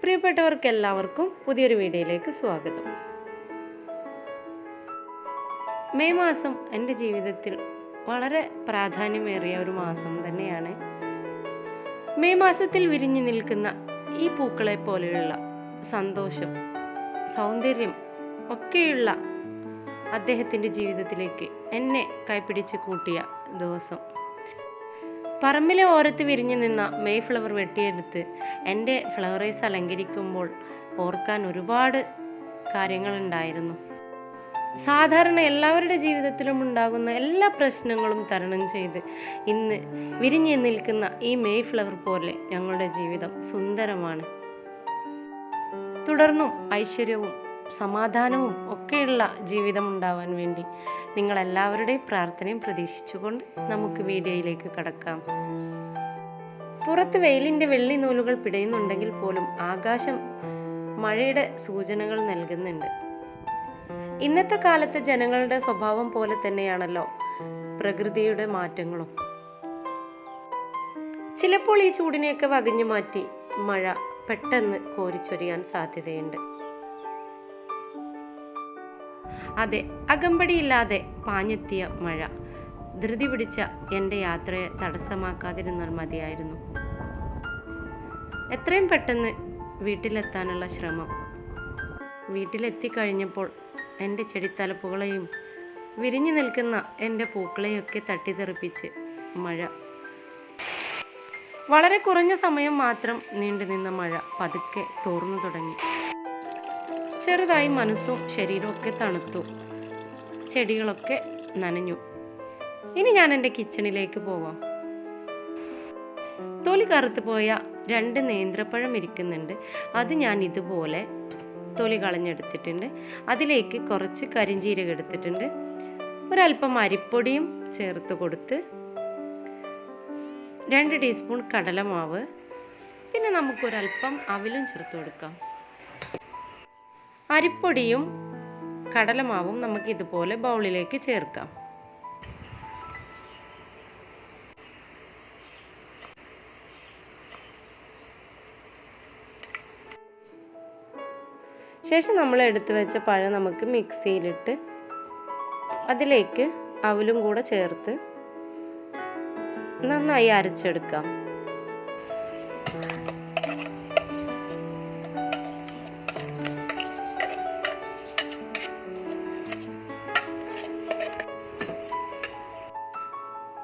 പ്രിയപ്പെട്ടവർക്കെല്ലാവർക്കും പുതിയൊരു വീഡിയോയിലേക്ക് സ്വാഗതം. മെയ് മാസം എൻ്റെ ജീവിതത്തിൽ വളരെ പ്രാധാന്യമേറിയ ഒരു മാസം തന്നെയാണ്. മെയ് മാസത്തിൽ വിരിഞ്ഞു നിൽക്കുന്ന ഈ പൂക്കളെ പോലെയുള്ള സന്തോഷം, സൗന്ദര്യം ഒക്കെയുള്ള അദ്ദേഹത്തിൻ്റെ ജീവിതത്തിലേക്ക് എന്നെ കൈപ്പിടിച്ച് കൂട്ടിയ ദിവസം. പറമ്പിലെ ഓരത്ത് വിരിഞ്ഞു നിന്ന മെയ് ഫ്ലവർ വെട്ടിയെടുത്ത് എൻ്റെ ഫ്ലവറേസ് അലങ്കരിക്കുമ്പോൾ ഓർക്കാൻ ഒരുപാട് കാര്യങ്ങളുണ്ടായിരുന്നു. സാധാരണ എല്ലാവരുടെ ജീവിതത്തിലും ഉണ്ടാകുന്ന എല്ലാ പ്രശ്നങ്ങളും തരണം ചെയ്ത് ഇന്ന് വിരിഞ്ഞു നിൽക്കുന്ന ഈ മെയ് ഫ്ലവർ പോലെ ഞങ്ങളുടെ ജീവിതം സുന്ദരമാണ്. തുടർന്നും ഐശ്വര്യവും സമാധാനവും ഒക്കെയുള്ള ജീവിതം ഉണ്ടാവാൻ വേണ്ടി നിങ്ങളെല്ലാവരുടെയും പ്രാർത്ഥനയും പ്രതീക്ഷിച്ചുകൊണ്ട് നമുക്ക് വീഡിയോയിലേക്ക് കടക്കാം. പുറത്ത് വെയിലിൻ്റെ വെള്ളി നൂലുകൾ പിടയുന്നുണ്ടെങ്കിൽ പോലും ആകാശം മഴയുടെ സൂചനകൾ നൽകുന്നുണ്ട്. ഇന്നത്തെ കാലത്തെ ജനങ്ങളുടെ സ്വഭാവം പോലെ തന്നെയാണല്ലോ പ്രകൃതിയുടെ മാറ്റങ്ങളും. ചിലപ്പോൾ ഈ ചൂടിനെയൊക്കെ വകഞ്ഞു മാറ്റി മഴ പെട്ടെന്ന് കോരിച്ചൊരിയാൻ സാധ്യതയുണ്ട്. അതെ, അകമ്പടിയില്ലാതെ പാഞ്ഞെത്തിയ മഴ ധൃതി പിടിച്ച എൻ്റെ യാത്രയെ തടസ്സമാക്കാതിരുന്നാൽ മതിയായിരുന്നു. എത്രയും പെട്ടെന്ന് വീട്ടിലെത്താനുള്ള ശ്രമം. വീട്ടിലെത്തിക്കഴിഞ്ഞപ്പോൾ എൻ്റെ ചെടിത്തലപ്പുകളെയും വിരിഞ്ഞു നിൽക്കുന്ന എൻ്റെ പൂക്കളെയൊക്കെ തട്ടിത്തെറിപ്പിച്ച് മഴ. വളരെ കുറഞ്ഞ സമയം മാത്രം നീണ്ടുനിന്ന മഴ പതുക്കെ തോർന്നു തുടങ്ങി. ചെറുതായി മനസ്സും ശരീരവും ഒക്കെ തണുത്തു. ചെടികളൊക്കെ നനഞ്ഞു. ഇനി ഞാൻ എൻ്റെ കിച്ചണിലേക്ക് പോവാം. തൊലി കറുത്തു പോയ 2 നേന്ത്രപ്പഴം ഇരിക്കുന്നുണ്ട്. അത് ഞാൻ ഇതുപോലെ തൊലി കളഞ്ഞെടുത്തിട്ടുണ്ട്. അതിലേക്ക് കുറച്ച് കരിഞ്ജീരകം എടുത്തിട്ടുണ്ട്. ഒരല്പം അരിപ്പൊടിയും ചേർത്ത് കൊടുത്ത് 2 ടീസ്പൂൺ കടലമാവ്, പിന്നെ നമുക്കൊരല്പം അവിലും ചേർത്ത് കൊടുക്കാം. അരിപ്പൊടിയും കടലമാവും നമുക്ക് ഇതുപോലെ ബൗളിലേക്ക് ചേർക്കാം. ശേഷം നമ്മൾ എടുത്തു വെച്ച പഴം നമുക്ക് മിക്സിയിലിട്ട് അതിലേക്ക് അവിലും കൂടെ ചേർത്ത് നന്നായി അരച്ചെടുക്കാം.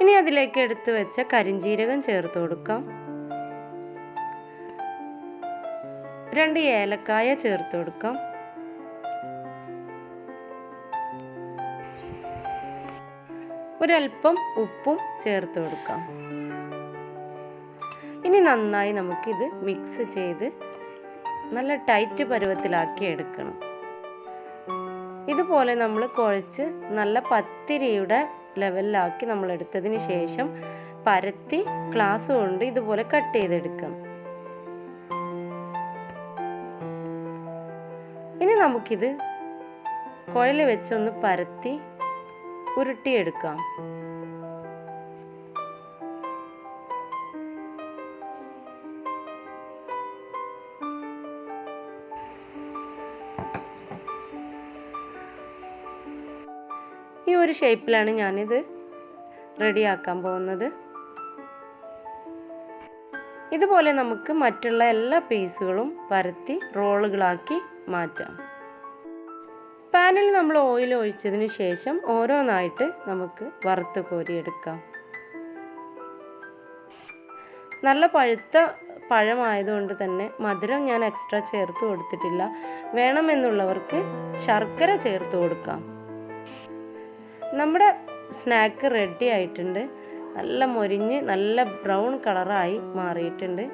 ഇനി അതിലേക്ക് എടുത്തു വെച്ച കരിഞ്ജീരകം ചേർത്ത് കൊടുക്കാം. 2 ഏലക്കായ ചേർത്ത് കൊടുക്കാം. ഒരല്പം ഉപ്പും ചേർത്ത് കൊടുക്കാം. ഇനി നന്നായി നമുക്കിത് മിക്സ് ചെയ്ത് നല്ല ടൈറ്റ് പരുവത്തിലാക്കി എടുക്കണം. ഇതുപോലെ നമ്മൾ കുഴച്ച് നല്ല പത്തിരിയുടെ ലെവലിലാക്കി നമ്മൾ എടുത്തതിന് ശേഷം പരത്തി ഗ്ലാസ് കൊണ്ട് ഇതുപോലെ കട്ട് ചെയ്തെടുക്കാം. ഇനി നമുക്കിത് കുഴൽ വെച്ചൊന്ന് പരത്തി ഉരുട്ടിയെടുക്കാം. ഈ ഒരു ഷേപ്പിലാണ് ഞാനിത് റെഡിയാക്കാൻ പോകുന്നത്. ഇതുപോലെ നമുക്ക് മറ്റുള്ള എല്ലാ പീസുകളും പരത്തി റോളുകളാക്കി മാറ്റാം. പാനിൽ നമ്മൾ ഓയിൽ ഒഴിച്ചതിന് ശേഷം ഓരോന്നായിട്ട് നമുക്ക് വറുത്ത് കോരിയെടുക്കാം. നല്ല പഴുത്ത പഴമായതുകൊണ്ട് തന്നെ മധുരം ഞാൻ എക്സ്ട്രാ ചേർത്ത് കൊടുത്തിട്ടില്ല. വേണമെന്നുള്ളവർക്ക് ശർക്കര ചേർത്ത് കൊടുക്കാം. നമ്മുടെ സ്നാക്ക് റെഡി ആയിട്ടുണ്ട്. നല്ല മൊരിഞ്ഞ് നല്ല ബ്രൗൺ കളറായി മാറിയിട്ടുണ്ട്.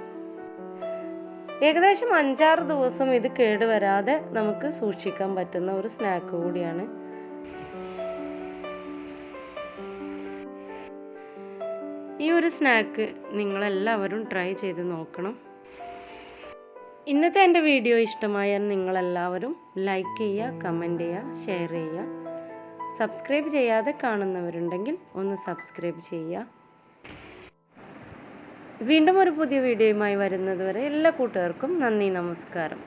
ഏകദേശം 5-6 ദിവസം ഇത് കേടുവരാതെ നമുക്ക് സൂക്ഷിക്കാൻ പറ്റുന്ന ഒരു സ്നാക്ക് കൂടിയാണ്. ഈ ഒരു സ്നാക്ക് നിങ്ങളെല്ലാവരും ട്രൈ ചെയ്ത് നോക്കണം. ഇന്നത്തെ എൻ്റെ വീഡിയോ ഇഷ്ടമായാൽ നിങ്ങളെല്ലാവരും ലൈക്ക് ചെയ്യുക, കമൻറ്റ് ചെയ്യുക, ഷെയർ ചെയ്യുക. സബ്സ്ക്രൈബ് ചെയ്യാതെ കാണുന്നവരുണ്ടെങ്കിൽ ഒന്ന് സബ്സ്ക്രൈബ് ചെയ്യുക. വീണ്ടും ഒരു പുതിയ വീഡിയോയുമായി വരുന്നത് വരെ എല്ലാ കൂട്ടുകാർക്കും നന്ദി, നമസ്കാരം.